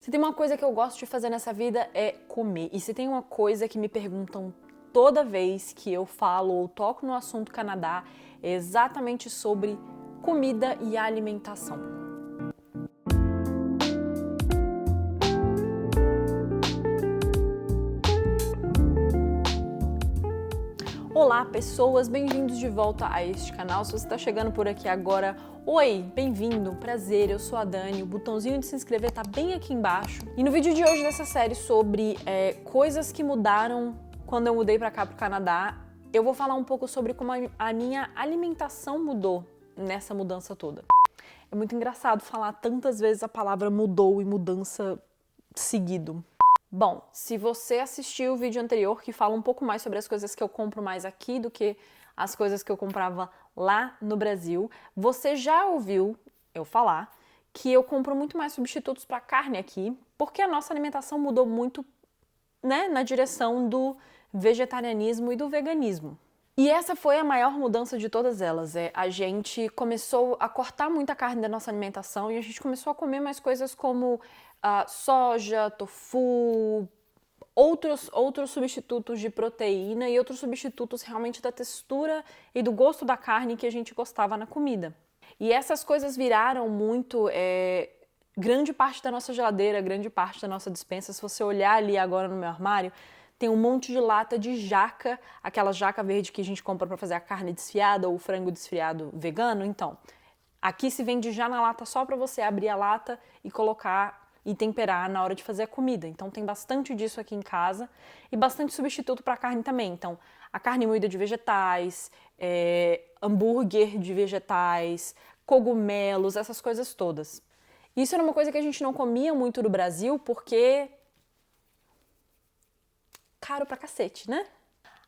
Se tem uma coisa que eu gosto de fazer nessa vida é comer. E se tem uma coisa que me perguntam toda vez que eu falo ou toco no assunto Canadá, é exatamente sobre comida e alimentação. Olá pessoas, bem-vindos de volta a este canal. Se você está chegando por aqui agora, oi, bem-vindo, prazer, eu sou a Dani, o botãozinho de se inscrever tá bem aqui embaixo. E no vídeo de hoje dessa série sobre coisas que mudaram quando eu mudei para cá pro Canadá, eu vou falar um pouco sobre como a minha alimentação mudou nessa mudança toda. É muito engraçado falar tantas vezes a palavra mudou e mudança seguido. Bom, se você assistiu o vídeo anterior que fala um pouco mais sobre as coisas que eu compro mais aqui do que as coisas que eu comprava lá no Brasil, você já ouviu eu falar que eu compro muito mais substitutos para carne aqui, porque a nossa alimentação mudou muito, né, na direção do vegetarianismo e do veganismo. E essa foi a maior mudança de todas elas. A gente começou a cortar muita carne da nossa alimentação e a gente começou a comer mais coisas como soja, tofu, outros substitutos de proteína e outros substitutos realmente da textura e do gosto da carne que a gente gostava na comida. E essas coisas viraram muito grande parte da nossa geladeira, grande parte da nossa despensa. Se você olhar ali agora no meu armário, tem um monte de lata de jaca, aquela jaca verde que a gente compra para fazer a carne desfiada ou o frango desfiado vegano. Então, aqui se vende já na lata só para você abrir a lata e colocar e temperar na hora de fazer a comida. Então tem bastante disso aqui em casa e bastante substituto para carne também. Então a carne moída de vegetais, hambúrguer de vegetais, cogumelos, essas coisas todas. Isso era uma coisa que a gente não comia muito no Brasil porque caro pra cacete, né?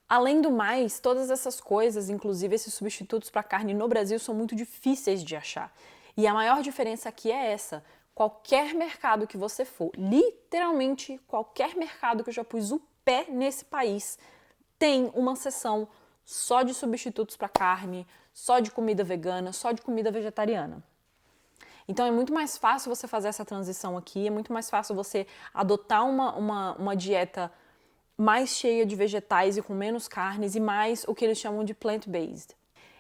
Além do mais, todas essas coisas, inclusive esses substitutos para carne no Brasil, são muito difíceis de achar. E a maior diferença aqui é essa. Qualquer mercado que você for, literalmente qualquer mercado que eu já pus o pé nesse país, tem uma seção só de substitutos para carne, só de comida vegana, só de comida vegetariana. Então é muito mais fácil você fazer essa transição aqui, é muito mais fácil você adotar uma dieta mais cheia de vegetais e com menos carnes e mais o que eles chamam de plant-based.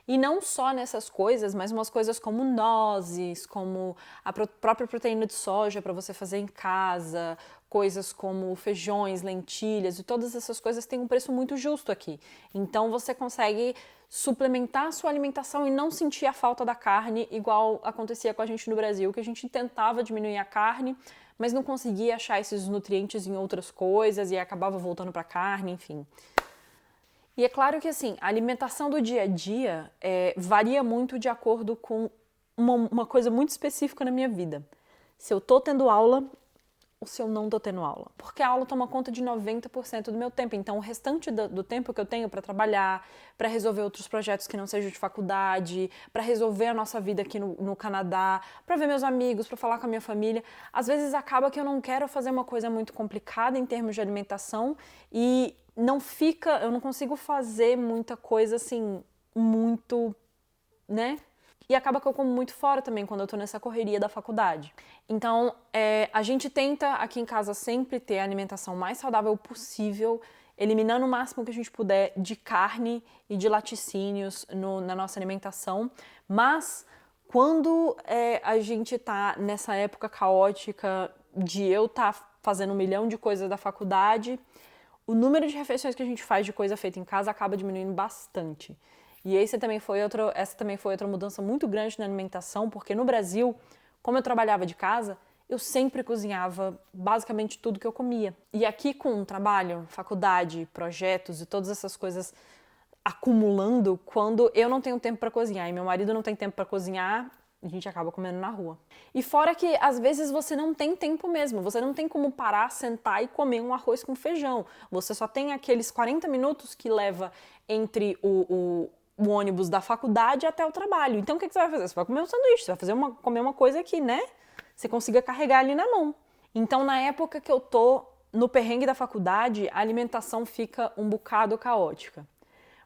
E não só nessas coisas, mas umas coisas como nozes, como a própria proteína de soja para você fazer em casa, coisas como feijões, lentilhas e todas essas coisas têm um preço muito justo aqui. Então você consegue suplementar a sua alimentação e não sentir a falta da carne igual acontecia com a gente no Brasil, que a gente tentava diminuir a carne, mas não conseguia achar esses nutrientes em outras coisas e acabava voltando para a carne, enfim. E é claro que assim, a alimentação do dia a dia varia muito de acordo com uma coisa muito específica na minha vida. Se eu tô tendo aula ou se eu não tô tendo aula. Porque a aula toma conta de 90% do meu tempo. Então o restante do tempo que eu tenho para trabalhar, para resolver outros projetos que não sejam de faculdade, para resolver a nossa vida aqui no Canadá, para ver meus amigos, para falar com a minha família, às vezes acaba que eu não quero fazer uma coisa muito complicada em termos de alimentação e eu não consigo fazer muita coisa assim, muito, né? E acaba que eu como muito fora também quando eu tô nessa correria da faculdade. Então, a gente tenta aqui em casa sempre ter a alimentação mais saudável possível, eliminando o máximo que a gente puder de carne e de laticínios na nossa alimentação. Mas, quando a gente tá nessa época caótica de eu estar fazendo 1 milhão de coisas da faculdade, o número de refeições que a gente faz de coisa feita em casa acaba diminuindo bastante. E essa também foi outra mudança muito grande na alimentação, porque no Brasil, como eu trabalhava de casa, eu sempre cozinhava basicamente tudo que eu comia. E aqui com trabalho, faculdade, projetos e todas essas coisas acumulando, quando eu não tenho tempo para cozinhar e meu marido não tem tempo para cozinhar, a gente acaba comendo na rua. E fora que, às vezes, você não tem tempo mesmo. Você não tem como parar, sentar e comer um arroz com feijão. Você só tem aqueles 40 minutos que leva entre o ônibus da faculdade até o trabalho. Então, o que você vai fazer? Você vai comer um sanduíche, você vai comer uma coisa que, né, você consiga carregar ali na mão. Então, na época que eu tô no perrengue da faculdade, a alimentação fica um bocado caótica.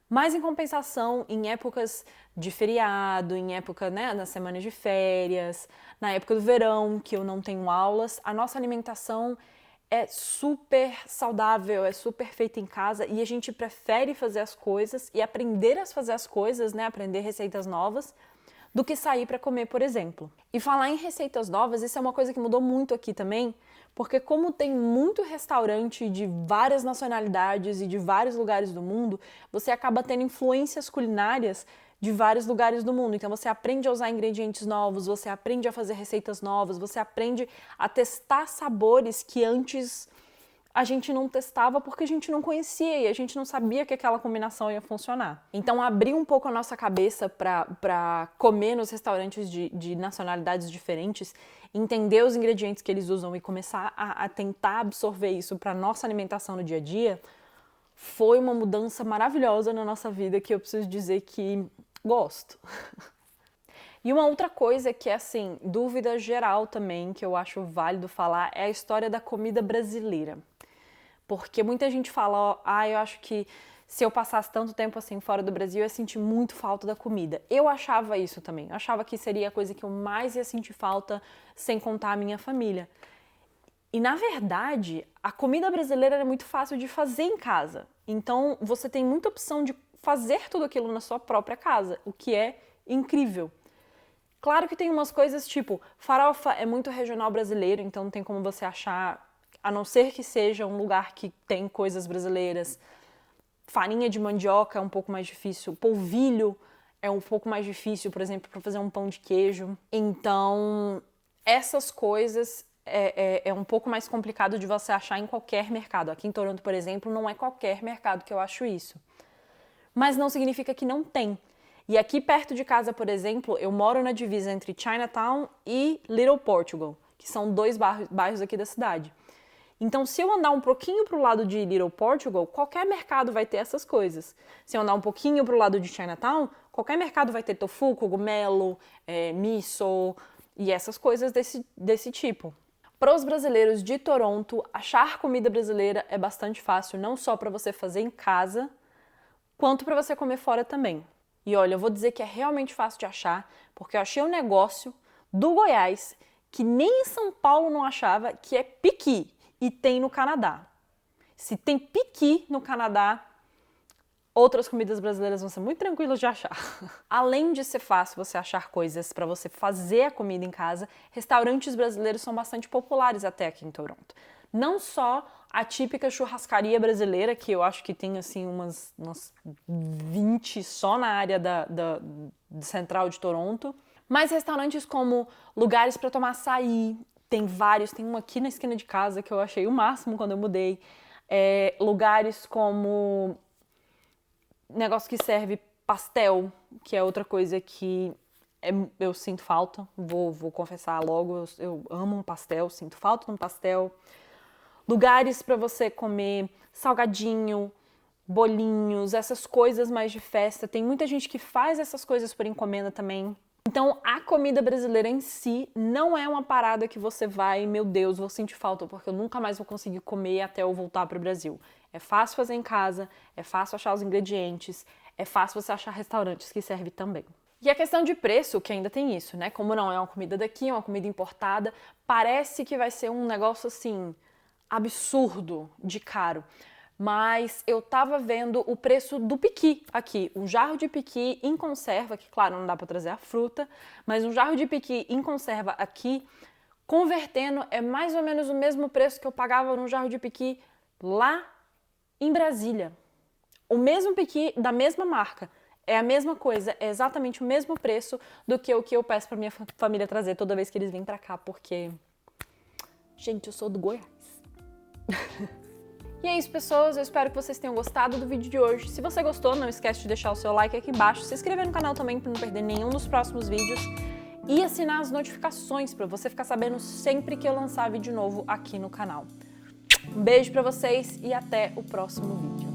Mas em compensação, em épocas de feriado, em época, né, nas semanas de férias, na época do verão, que eu não tenho aulas, a nossa alimentação é super saudável, é super feita em casa e a gente prefere fazer as coisas e aprender a fazer as coisas, né, aprender receitas novas, do que sair para comer, por exemplo. E falar em receitas novas, isso é uma coisa que mudou muito aqui também, porque como tem muito restaurante de várias nacionalidades e de vários lugares do mundo, você acaba tendo influências culinárias de vários lugares do mundo. Então você aprende a usar ingredientes novos, você aprende a fazer receitas novas, você aprende a testar sabores que antes a gente não testava porque a gente não conhecia e a gente não sabia que aquela combinação ia funcionar. Então abrir um pouco a nossa cabeça para comer nos restaurantes de nacionalidades diferentes, entender os ingredientes que eles usam e começar a tentar absorver isso para nossa alimentação no dia a dia, foi uma mudança maravilhosa na nossa vida que eu preciso dizer que gosto. E uma outra coisa que é, assim, dúvida geral também, que eu acho válido falar, é a história da comida brasileira. Porque muita gente fala, eu acho que se eu passasse tanto tempo assim fora do Brasil, eu ia sentir muito falta da comida. Eu achava isso também. Eu achava que seria a coisa que eu mais ia sentir falta, sem contar a minha família. E, na verdade, a comida brasileira é muito fácil de fazer em casa. Então, você tem muita opção de fazer tudo aquilo na sua própria casa, o que é incrível. Claro que tem umas coisas tipo, farofa é muito regional brasileiro, então não tem como você achar, a não ser que seja um lugar que tem coisas brasileiras. Farinha de mandioca é um pouco mais difícil, polvilho é um pouco mais difícil, por exemplo, para fazer um pão de queijo. Então, essas coisas é um pouco mais complicado de você achar em qualquer mercado. Aqui em Toronto, por exemplo, não é qualquer mercado que eu acho isso. Mas não significa que não tem. E aqui perto de casa, por exemplo, eu moro na divisa entre Chinatown e Little Portugal, que são dois bairros aqui da cidade. Então, se eu andar um pouquinho para o lado de Little Portugal, qualquer mercado vai ter essas coisas. Se eu andar um pouquinho para o lado de Chinatown, qualquer mercado vai ter tofu, cogumelo, miso e essas coisas desse tipo. Para os brasileiros de Toronto, achar comida brasileira é bastante fácil, não só para você fazer em casa, quanto para você comer fora também. E olha, eu vou dizer que é realmente fácil de achar, porque eu achei um negócio do Goiás que nem em São Paulo não achava, que é piqui, e tem no Canadá. Se tem piqui no Canadá, outras comidas brasileiras vão ser muito tranquilas de achar. Além de ser fácil você achar coisas para você fazer a comida em casa, restaurantes brasileiros são bastante populares até aqui em Toronto. Não só a típica churrascaria brasileira, que eu acho que tem assim umas 20 só na área da central de Toronto, mas restaurantes como lugares para tomar açaí, tem vários, tem um aqui na esquina de casa que eu achei o máximo quando eu mudei, lugares como negócio que serve pastel, que é outra coisa que eu sinto falta, vou confessar logo, eu amo um pastel, sinto falta de um pastel. Lugares para você comer salgadinho, bolinhos, essas coisas mais de festa. Tem muita gente que faz essas coisas por encomenda também. Então, a comida brasileira em si não é uma parada que você vai, meu Deus, vou sentir falta porque eu nunca mais vou conseguir comer até eu voltar para o Brasil. É fácil fazer em casa, é fácil achar os ingredientes, é fácil você achar restaurantes que servem também. E a questão de preço, que ainda tem isso, né? Como não é uma comida daqui, é uma comida importada, parece que vai ser um negócio assim absurdo de caro. Mas eu tava vendo o preço do piqui aqui, um jarro de piqui em conserva, que claro, não dá para trazer a fruta, mas um jarro de piqui em conserva aqui, convertendo, é mais ou menos o mesmo preço que eu pagava num jarro de piqui lá em Brasília. O mesmo piqui da mesma marca, é a mesma coisa, é exatamente o mesmo preço do que o que eu peço pra minha família trazer toda vez que eles vêm pra cá, porque, gente, eu sou do Goiás. E é isso, pessoas, eu espero que vocês tenham gostado do vídeo de hoje. Se você gostou, não esquece de deixar o seu like aqui embaixo, se inscrever no canal também para não perder nenhum dos próximos vídeos e assinar as notificações para você ficar sabendo sempre que eu lançar vídeo novo aqui no canal. Um beijo para vocês e até o próximo vídeo.